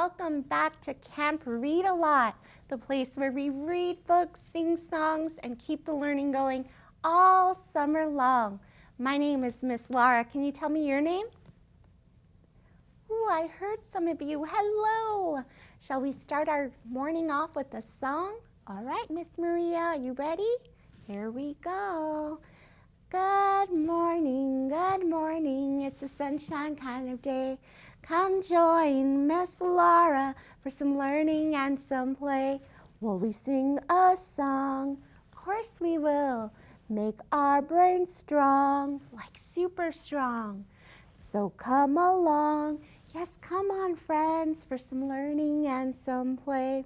welcome back to Camp Read A Lot, the place where we read books, sing songs, and keep the learning going all summer long. My name is Miss Laura. Can you tell me your name? Ooh, I heard some of you. Hello. Shall we start our morning off with a song? All right, Miss Maria, are you ready? Here we go. Good morning, it's a sunshine kind of day. Come join Miss Laura for some learning and some play. Will we sing a song? Of course we will. Make our brains strong, like super strong. So come along, yes, come on friends, for some learning and some play.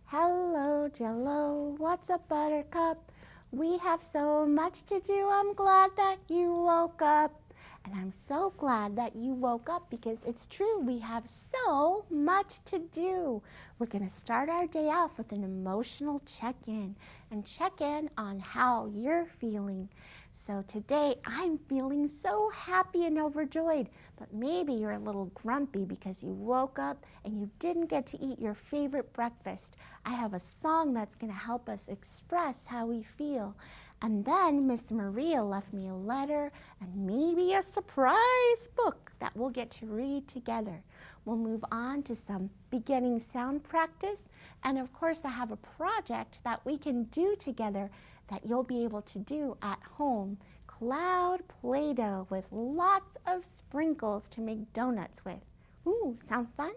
Hello, Jello, what's up, Buttercup? We have so much to do. I'm glad that you woke up. And I'm so glad that you woke up because it's true, we have so much to do. We're going to start our day off with an emotional check-in and check in on how you're feeling. So today I'm feeling so happy and overjoyed, but maybe you're a little grumpy because you woke up and you didn't get to eat your favorite breakfast. I have a song that's going to help us express how we feel. And then Miss Maria left me a letter and maybe a surprise book that we'll get to read together. We'll move on to some beginning sound practice. And of course, I have a project that we can do together that you'll be able to do at home. Cloud Play-Doh with lots of sprinkles to make donuts with. Ooh, sound fun?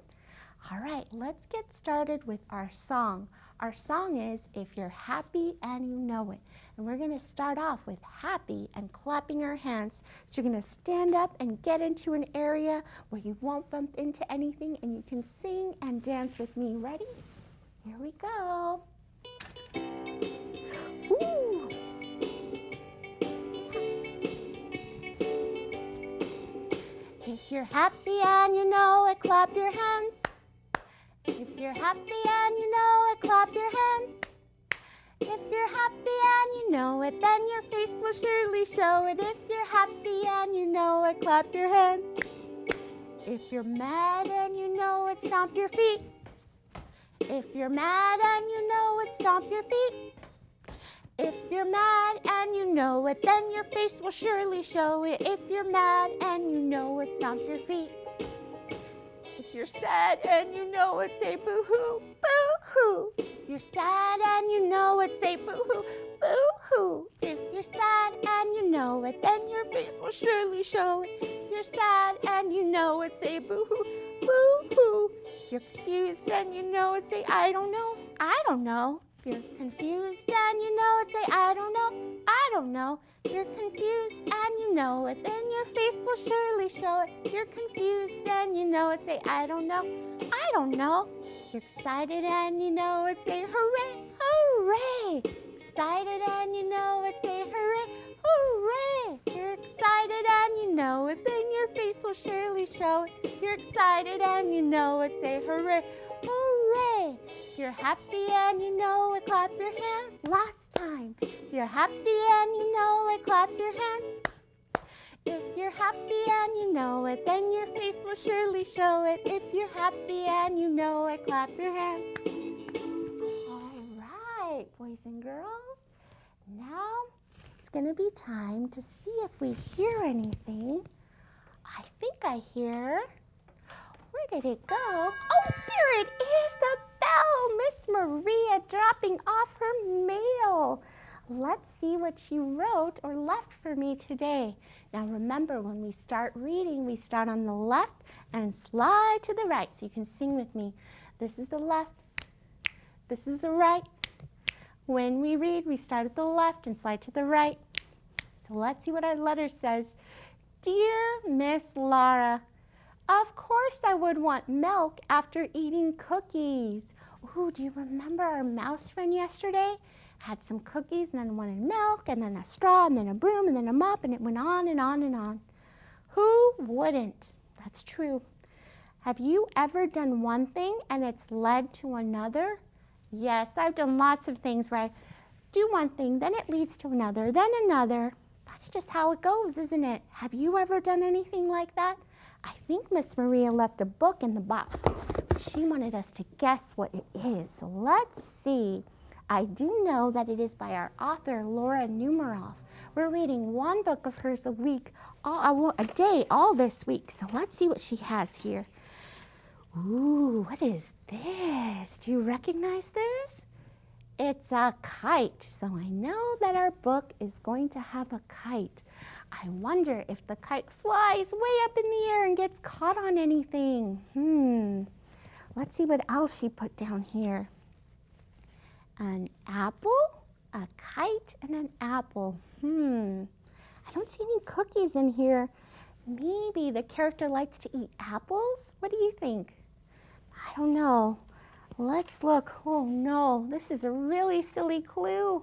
All right, let's get started with our song. Our song is If You're Happy and You Know It. And we're going to start off with happy and clapping our hands. So you're going to stand up and get into an area where you won't bump into anything and you can sing and dance with me. Ready? Here we go. Woo. If you're happy and you know it, clap your hands. If you're happy and you know it, clap your hands. If you're happy and you know it, then your face will surely show it. If you're happy and you know it, clap your hands. If you're mad and you know it, stomp your feet. If you're mad and you know it, stomp your feet. If you're mad and you know it, then your face will surely show it. If you're mad and you know it, stomp your feet. If you're sad and you know it, say boo-hoo, boo-hoo. If you're sad and you know it, say boo-hoo, boo-hoo. If you're sad and you know it, then your face will surely show it. If you're sad and you know it, say boo-hoo, boo-hoo. If you're confused and you know it, say I don't know, I don't know. If you're confused and you know it, say I don't know, I don't know. If you're confused and you know it, then your face will surely show it. If you're confused and you know it, say I don't know, I don't know. If you're excited and you know it, say hooray, hooray. Excited and you know it, say hooray, hooray. If you're excited and you know it, then your face will surely show it. If you're excited and you know it, say hooray, hooray. If you're happy and you know it, clap your hands. Last time. If you're happy and you know it, clap your hands. If you're happy and you know it, then your face will surely show it. If you're happy and you know it, clap your hands. All right, boys and girls. Now it's going to be time to see if we hear anything. I think I hear. Where did it go? Oh, there it is, the bell. Miss Maria dropping off her mail. Let's see what she wrote or left for me today. Now remember, when we start reading, we start on the left and slide to the right. So you can sing with me. This is the left. This is the right. When we read, we start at the left and slide to the right. So let's see what our letter says. Dear Miss Laura, of course I would want milk after eating cookies. Ooh, do you remember our mouse friend yesterday? Had some cookies and then wanted milk and then a straw and then a broom and then a mop, and it went on and on and on. Who wouldn't? That's true. Have you ever done one thing and it's led to another? Yes, I've done lots of things where I do one thing, then it leads to another, then another. That's just how it goes, isn't it? Have you ever done anything like that? I think Miss Maria left a book in the box. She she wanted us to guess what it is. So let's see. I do know that it is by our author, Laura Numeroff. We're reading one book of hers a week, a day, all this week. So let's see what she has here. Ooh, what is this? Do you recognize this? It's a kite. So I know that our book is going to have a kite. I wonder if the kite flies way up in the air and gets caught on anything. Let's see what else she put down here. An apple, a kite, and an apple. I don't see any cookies in here. Maybe the character likes to eat apples? What do you think? I don't know. Let's look. Oh no, this is a really silly clue.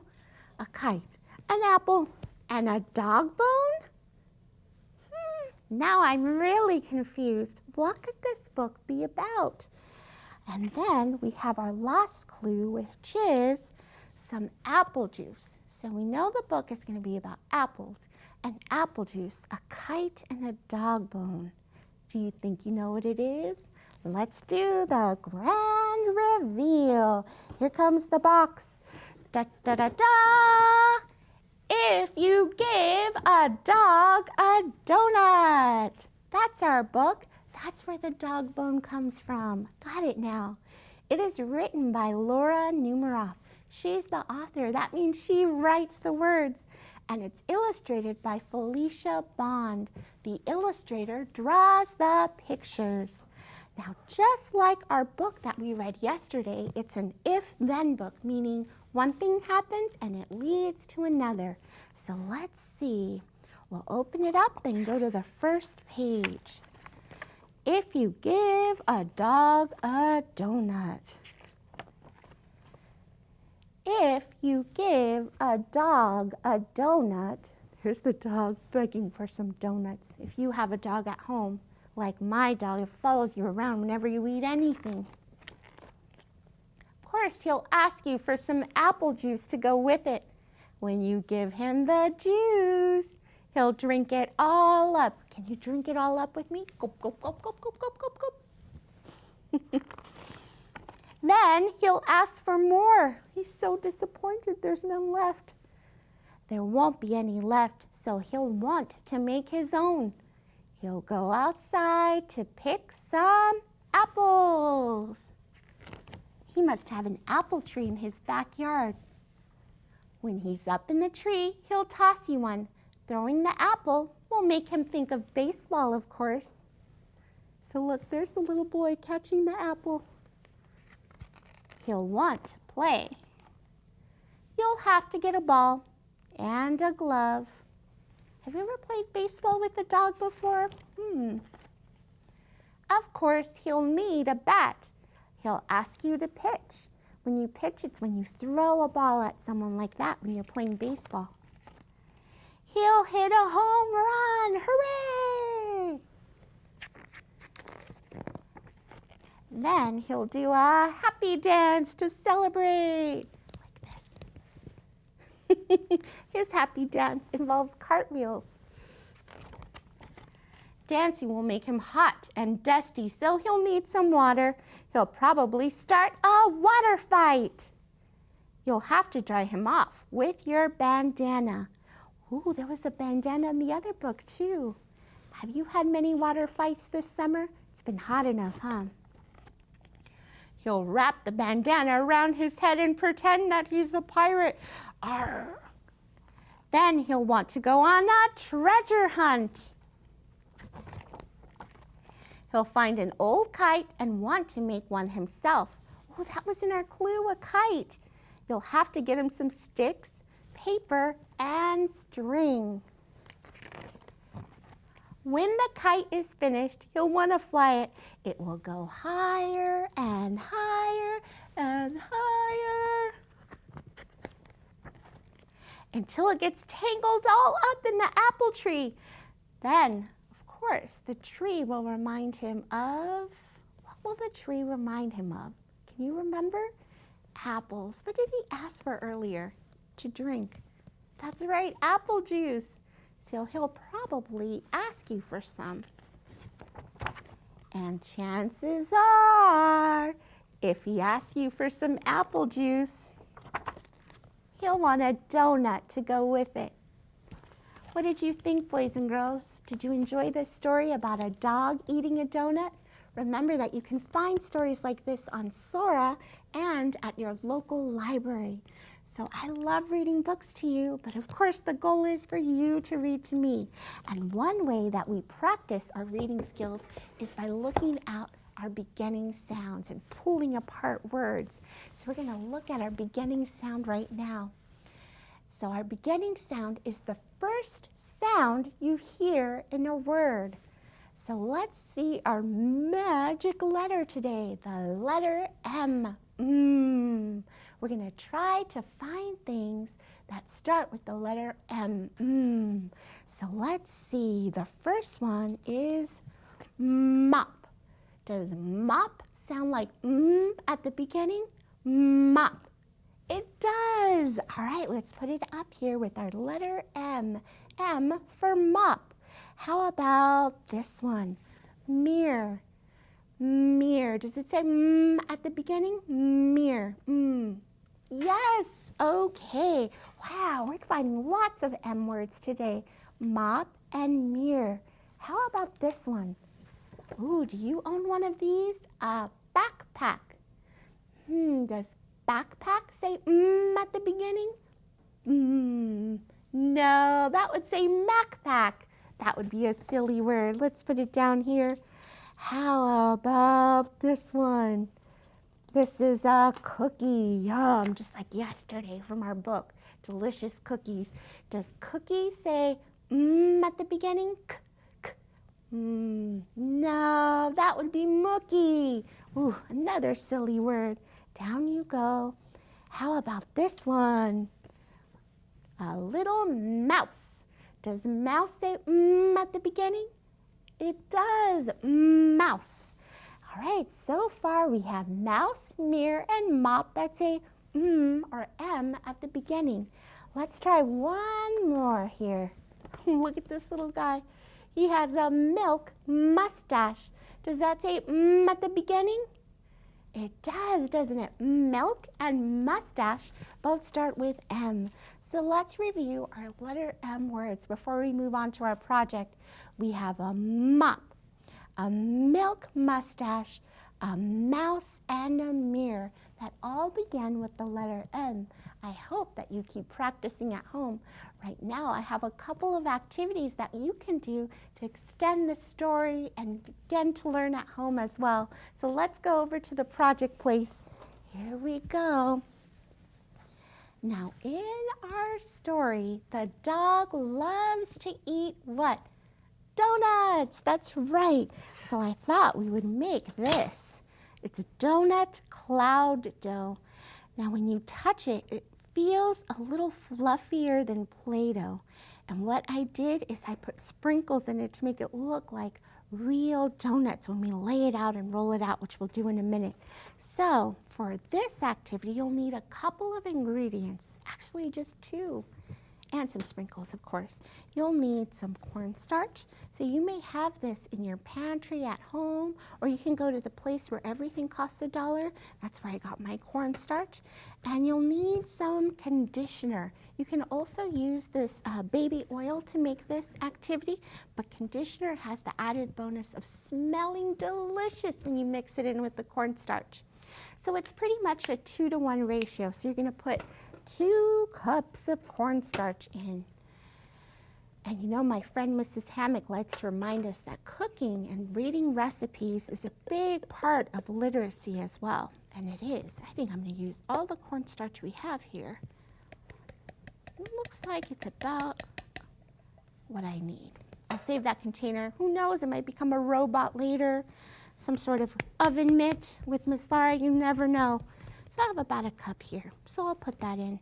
A kite, an apple, and a dog bone? Now I'm really confused. What could this book be about? And then we have our last clue, which is some apple juice. So we know the book is going to be about apples and apple juice, a kite, and a dog bone. Do you think you know what it is? Let's do the grand reveal. Here comes the box. Da da da da! If you give a dog a donut. That's our book. That's where the dog bone comes from. Got it now. It is written by Laura Numeroff. She's the author. That means she writes the words. And it's illustrated by Felicia Bond. The illustrator draws the pictures. Now, just like our book that we read yesterday, it's an if-then book, meaning one thing happens and it leads to another. So let's see. We'll open it up and go to the first page. If you give a dog a donut. If you give a dog a donut. Here's the dog begging for some donuts. If you have a dog at home, like my dog, it follows you around whenever you eat anything. Of course, he'll ask you for some apple juice to go with it. When you give him the juice, he'll drink it all up. Can you drink it all up with me? Gulp, gulp, gulp, gulp, gulp, gulp, gulp, gulp. Then he'll ask for more. He's so disappointed there's none left. There won't be any left, so he'll want to make his own. He'll go outside to pick some apples. He must have an apple tree in his backyard. When he's up in the tree, he'll toss you one. Throwing the apple will make him think of baseball, of course. So look, there's the little boy catching the apple. He'll want to play. You'll have to get a ball and a glove. Have you ever played baseball with a dog before? Of course, he'll need a bat. He'll ask you to pitch. When you pitch, it's when you throw a ball at someone like that when you're playing baseball. He'll hit a home run. Hooray! Then he'll do a happy dance to celebrate. His happy dance involves cartwheels. Dancing will make him hot and dusty, so he'll need some water. He'll probably start a water fight. You'll have to dry him off with your bandana. Ooh, there was a bandana in the other book too. Have you had many water fights this summer? It's been hot enough, huh? He'll wrap the bandana around his head and pretend that he's a pirate. Arr! Then he'll want to go on a treasure hunt. He'll find an old kite and want to make one himself. Oh, that was in our clue, a kite. You'll have to get him some sticks, paper, and string. When the kite is finished, he'll want to fly it. It will go higher and higher and higher until it gets tangled all up in the apple tree. Then, of course, the tree will remind him of, what will the tree remind him of? Can you remember? Apples. What did he ask for earlier to drink? That's right, apple juice. So he'll probably ask you for some. And chances are, if he asks you for some apple juice, he'll want a donut to go with it. What did you think, boys and girls? Did you enjoy this story about a dog eating a donut? Remember that you can find stories like this on Sora and at your local library. So I love reading books to you, but of course the goal is for you to read to me. And one way that we practice our reading skills is by looking at our beginning sounds and pulling apart words. So we're going to look at our beginning sound right now. So our beginning sound is the first sound you hear in a word. So let's see our magic letter today, the letter M. We're going to try to find things that start with the letter M. So let's see. The first one is mop. Does mop sound like at the beginning? Mop. It does. All right, let's put it up here with our letter M. M for mop. How about this one? Mirror. Mirror. Does it say at the beginning? Mirror. Yes. Okay. Wow, we're finding lots of M words today. Mop and mirror. How about this one? Ooh, do you own one of these? A backpack. Does backpack say at the beginning? No, that would say MacPack. That would be a silly word. Let's put it down here. How about this one? This is a cookie. Yum, just like yesterday from our book. Delicious cookies. Does cookie say at the beginning? No, that would be mookie. Ooh, another silly word. Down you go. How about this one? A little mouse. Does mouse say at the beginning? It does. Mouse. All right, so far we have mouse, mirror, and mop that say or M at the beginning. Let's try one more here. Look at this little guy. He has a milk mustache. Does that say at the beginning? It does, doesn't it? Milk and mustache both start with M. So let's review our letter M words before we move on to our project. We have a mop, a milk mustache, a mouse, and a mirror that all begin with the letter M. I hope that you keep practicing at home. Right now, I have a couple of activities that you can do to extend the story and begin to learn at home as well. So let's go over to the project place. Here we go. Now, in our story, the dog loves to eat what? Donuts. That's right. So I thought we would make this. It's donut cloud dough. Now, when you touch it, it feels a little fluffier than Play-Doh. And what I did is I put sprinkles in it to make it look like real donuts when we lay it out and roll it out, which we'll do in a minute. So for this activity, you'll need a couple of ingredients, actually just two, and some sprinkles, of course. You'll need some cornstarch. So you may have this in your pantry at home, or you can go to the place where everything costs $1. That's where I got my cornstarch. And you'll need some conditioner. You can also use this baby oil to make this activity, but conditioner has the added bonus of smelling delicious when you mix it in with the cornstarch. So it's pretty much a 2-to-1 ratio. So you're going to put 2 cups of cornstarch in. And you know, my friend Mrs. Hammock likes to remind us that cooking and reading recipes is a big part of literacy as well. And it is. I think I'm going to use all the cornstarch we have here. It looks like it's about what I need. I'll save that container. Who knows, it might become a robot later. Some sort of oven mitt with Miss Lara, you never know. So I have about a cup here, so I'll put that in.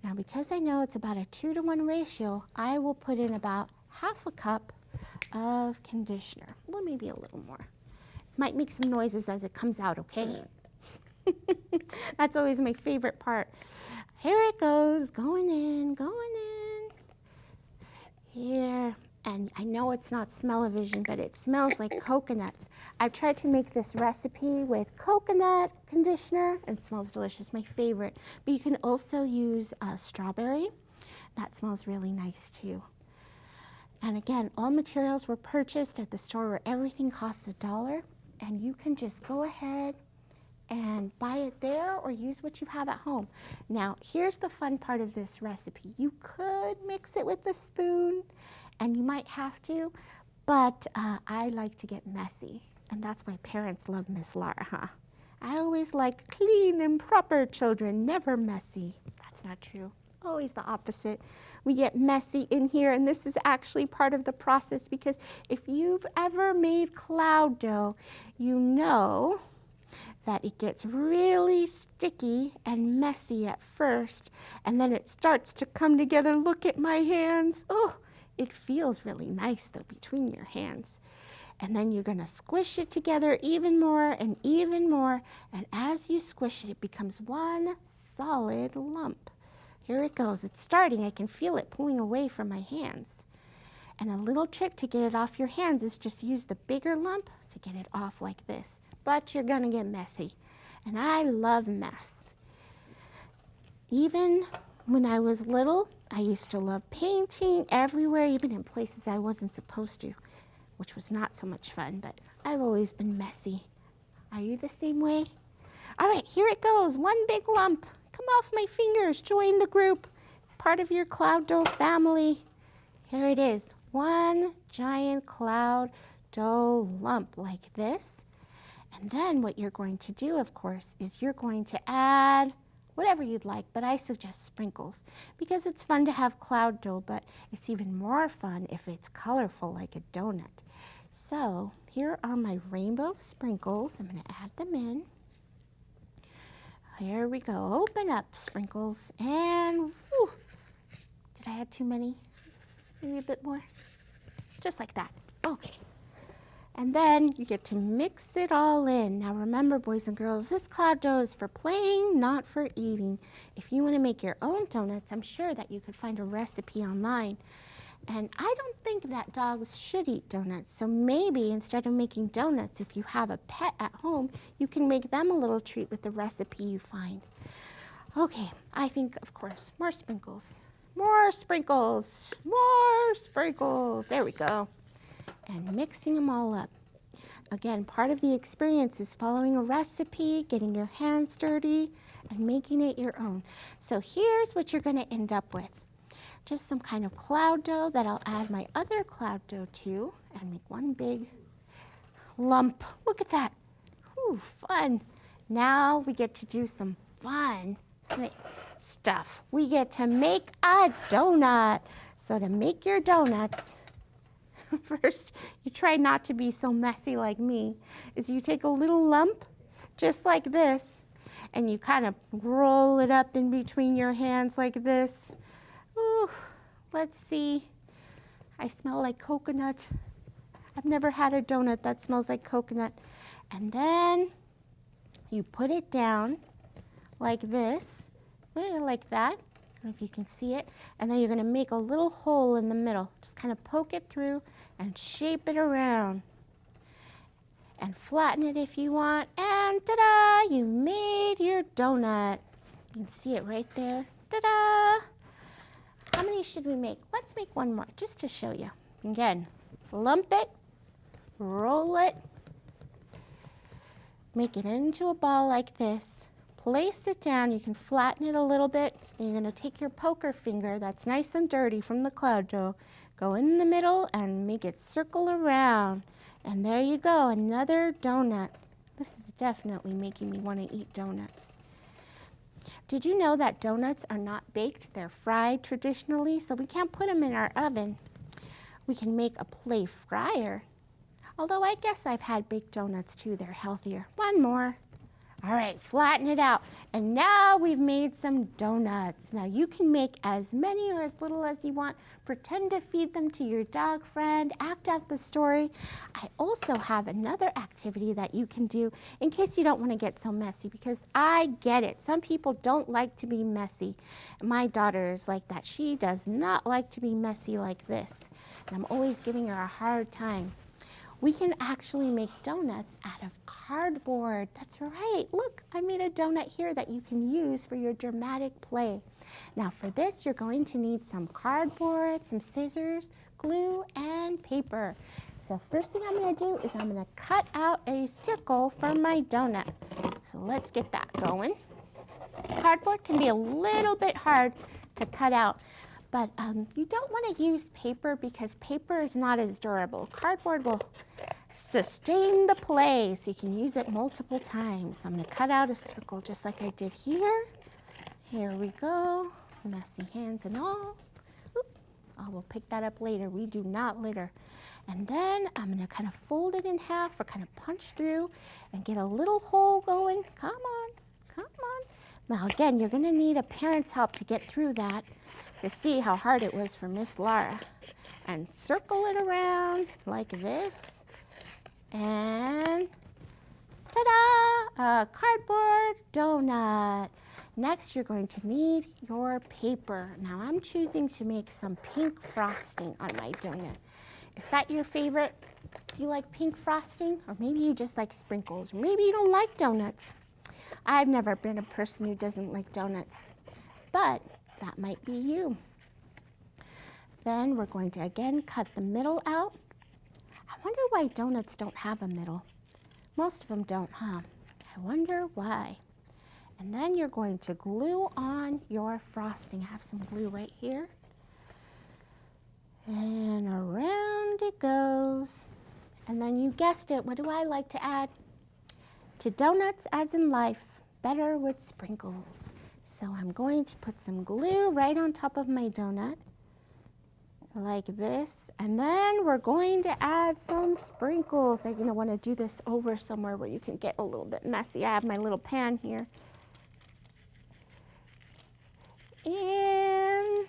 Now, because I know it's about a 2-to-1 ratio, I will put in about half a cup of conditioner. Well, maybe a little more. Might make some noises as it comes out, okay? That's always my favorite part. Here it goes, going in, here. And I know it's not smell-o-vision, but it smells like coconuts. I've tried to make this recipe with coconut conditioner, and it smells delicious, my favorite. But you can also use strawberry. That smells really nice too. And again, all materials were purchased at the store where everything costs $1, and you can just go ahead and buy it there or use what you have at home. Now, here's the fun part of this recipe. You could mix it with a spoon, and you might have to, but I like to get messy, and that's why parents love Miss Laura, huh? I always like clean and proper children, never messy. That's not true. Always the opposite. We get messy in here, and this is actually part of the process, because if you've ever made cloud dough, you know that it gets really sticky and messy at first, and then it starts to come together. Look at my hands. Oh, it feels really nice though between your hands. And then you're gonna squish it together even more, and as you squish it, it becomes one solid lump. Here it goes. It's starting. I can feel it pulling away from my hands. And a little trick to get it off your hands is just use the bigger lump to get it off like this. But you're gonna get messy, and I love mess. Even when I was little, I used to love painting everywhere, even in places I wasn't supposed to, which was not so much fun, but I've always been messy. Are you the same way? All right, here it goes, one big lump. Come off my fingers, join the group, part of your cloud dough family. Here it is, one giant cloud dough lump like this. And then what you're going to do, of course, is you're going to add whatever you'd like, but I suggest sprinkles, because it's fun to have cloud dough, but it's even more fun if it's colorful like a donut. So here are my rainbow sprinkles. I'm going to add them in. Here we go. Open up, sprinkles, and whew, did I add too many? Maybe a bit more? Just like that. Okay. And then you get to mix it all in. Now remember, boys and girls, this cloud dough is for playing, not for eating. If you want to make your own donuts, I'm sure that you could find a recipe online. And I don't think that dogs should eat donuts. So maybe instead of making donuts, if you have a pet at home, you can make them a little treat with the recipe you find. Okay, I think, of course, more sprinkles. More sprinkles. More sprinkles. There we go. And mixing them all up. Again, part of the experience is following a recipe, getting your hands dirty, and making it your own. So here's what you're going to end up with. Just some kind of cloud dough that I'll add my other cloud dough to, and make one big lump. Look at that. Ooh, fun. Now we get to do some fun stuff. We get to make a donut. So to make your donuts, first, you try not to be so messy like me, is you take a little lump, just like this, and you kind of roll it up in between your hands like this. Ooh, let's see. I smell like coconut. I've never had a donut that smells like coconut. And then you put it down like this, like that. I don't know if you can see it. And then you're going to make a little hole in the middle. Just kind of poke it through and shape it around. And flatten it if you want. And ta-da! You made your donut. You can see it right there. Ta-da! How many should we make? Let's make one more just to show you. Again, lump it, roll it, make it into a ball like this. Place it down. You can flatten it a little bit. Then you're going to take your poker finger that's nice and dirty from the cloud dough, go in the middle and make it circle around. And there you go, another donut. This is definitely making me want to eat donuts. Did you know that donuts are not baked? They're fried traditionally, so we can't put them in our oven. We can make a play fryer. Although I guess I've had baked donuts too. They're healthier. One more. All right, flatten it out. And now we've made some donuts. Now you can make as many or as little as you want. Pretend to feed them to your dog friend. Act out the story. I also have another activity that you can do in case you don't want to get so messy, because I get it. Some people don't like to be messy. My daughter is like that. She does not like to be messy like this. And I'm always giving her a hard time. We can actually make donuts out of cardboard. That's right. Look, I made a donut here that you can use for your dramatic play. Now for this, you're going to need some cardboard, some scissors, glue, and paper. So first thing I'm going to do is I'm going to cut out a circle for my donut. So let's get that going. Cardboard can be a little bit hard to cut out. But you don't want to use paper because paper is not as durable. Cardboard will sustain the play, so you can use it multiple times. So I'm going to cut out a circle just like I did here. Here we go. Messy hands and all. Oop. Oh, we'll pick that up later. We do not litter. And then I'm going to kind of fold it in half or kind of punch through and get a little hole going. Come on, come on. Now again, you're going to need a parent's help to get through that, to see how hard it was for Miss Laura. And circle it around like this. And ta-da! A cardboard donut. Next, you're going to need your paper. Now I'm choosing to make some pink frosting on my donut. Is that your favorite? Do you like pink frosting? Or maybe you just like sprinkles. Maybe you don't like donuts. I've never been a person who doesn't like donuts. But that might be you. Then we're going to again cut the middle out. I wonder why donuts don't have a middle. Most of them don't, huh? I wonder why. And then you're going to glue on your frosting. I have some glue right here. And around it goes. And then you guessed it, what do I like to add? To donuts, as in life, better with sprinkles. So I'm going to put some glue right on top of my donut, like this. And then we're going to add some sprinkles. I'm going to want to do this over somewhere where you can get a little bit messy. I have my little pan here. And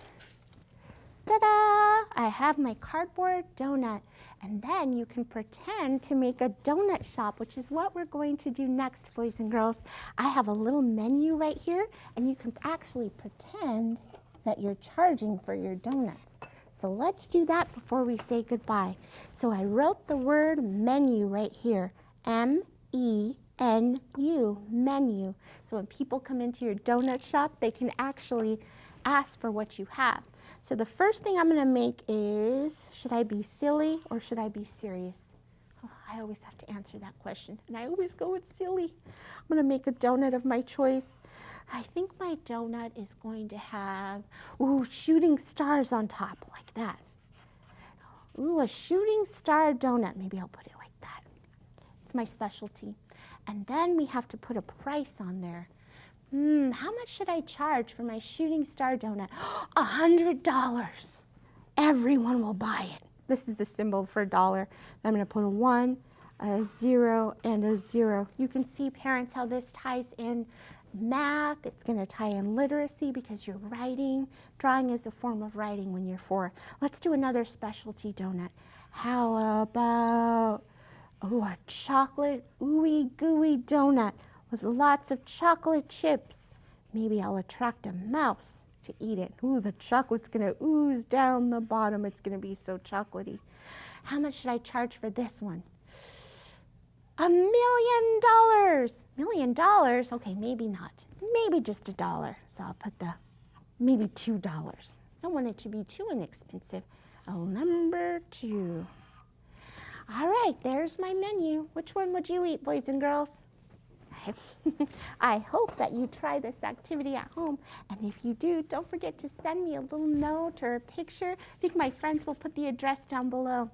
ta-da! I have my cardboard donut. And then you can pretend to make a donut shop, which is what we're going to do next, boys and girls. I have a little menu right here, and you can actually pretend that you're charging for your donuts. So let's do that before we say goodbye. So I wrote the word menu right here, M-E-N-U, menu. So when people come into your donut shop, they can actually ask for what you have. So the first thing I'm going to make is, should I be silly or should I be serious? Oh, I always have to answer that question, and I always go with silly. I'm going to make a donut of my choice. I think my donut is going to have, ooh, shooting stars on top, like that. Ooh, a shooting star donut. Maybe I'll put it like that. It's my specialty. And then we have to put a price on there. How much should I charge for my shooting star donut? $100. Everyone will buy it. This is the symbol for $1. I'm going to put a 1, a 0, and a 0. You can see, parents, how this ties in math. It's going to tie in literacy because you're writing. Drawing is a form of writing when you're 4. Let's do another specialty donut. How about, a chocolate ooey gooey donut with lots of chocolate chips. Maybe I'll attract a mouse to eat it. Ooh, the chocolate's gonna ooze down the bottom. It's gonna be so chocolatey. How much should I charge for this one? $1 million. $1 million? Okay, maybe not. Maybe just $1. So I'll put maybe $2. I don't want it to be too inexpensive. Oh, number 2. All right, there's my menu. Which one would you eat, boys and girls? I hope that you try this activity at home, and if you do, don't forget to send me a little note or a picture. I think my friends will put the address down below.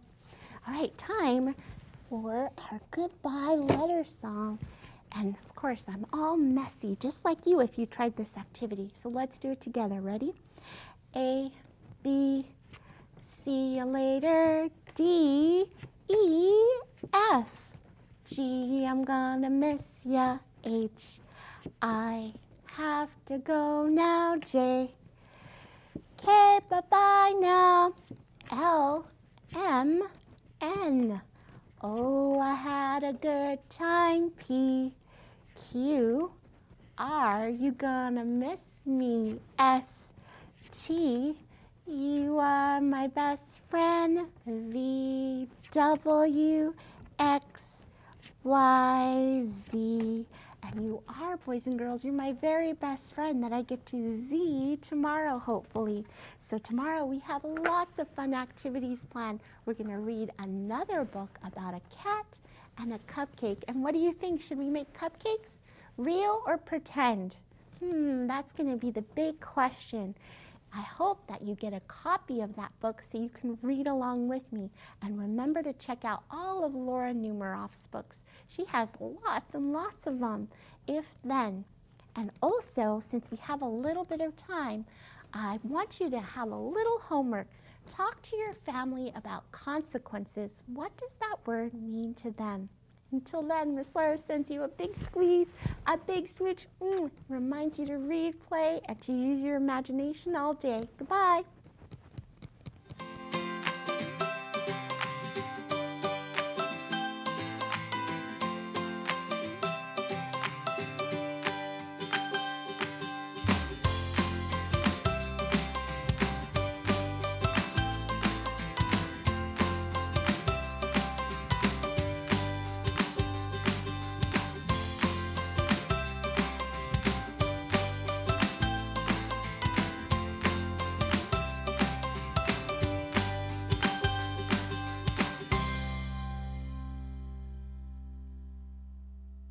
All right, time for our goodbye letter song. And of course, I'm all messy, just like you if you tried this activity. So let's do it together. Ready? A, B, see you later, D, E, F, G, I'm gonna miss ya, H. I have to go now, J. K, bye-bye now. L, M, N. Oh, I had a good time, P. Q, R, you gonna miss me, S. T, you are my best friend, V. W, X, Y, Z. And you are, boys and girls, you're my very best friend that I get to Z tomorrow, hopefully. So tomorrow we have lots of fun activities planned. We're going to read another book about a cat and a cupcake. And what do you think? Should we make cupcakes? Real or pretend? That's going to be the big question. I hope that you get a copy of that book so you can read along with me. And remember to check out all of Laura Numeroff's books. She has lots and lots of them, If Then. And also, since we have a little bit of time, I want you to have a little homework. Talk to your family about consequences. What does that word mean to them? Until then, Miss Laura sends you a big squeeze, a big smooch, reminds you to read, play, and to use your imagination all day. Goodbye.